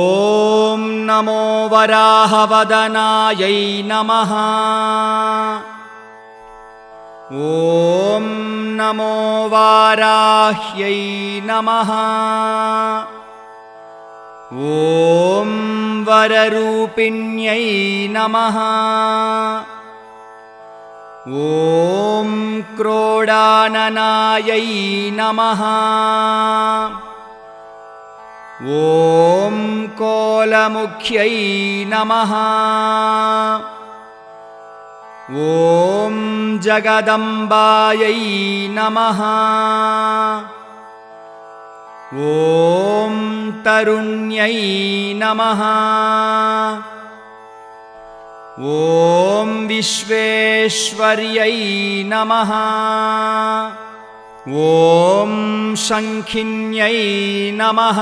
ॐ नमो वराहवदनायै नमः। ॐ नमो वाराह्यै नमः। ॐ वररूपिण्यै नमः। ॐ क्रोडाननायै नमः। ॐ कोलमुख्यै नमः। ॐ जगदम्बायै नमः। ॐ तरुण्यै नमः। ॐ विश्वेश्वर्यै नमः। ॐ शङ्खिन्यै नमः।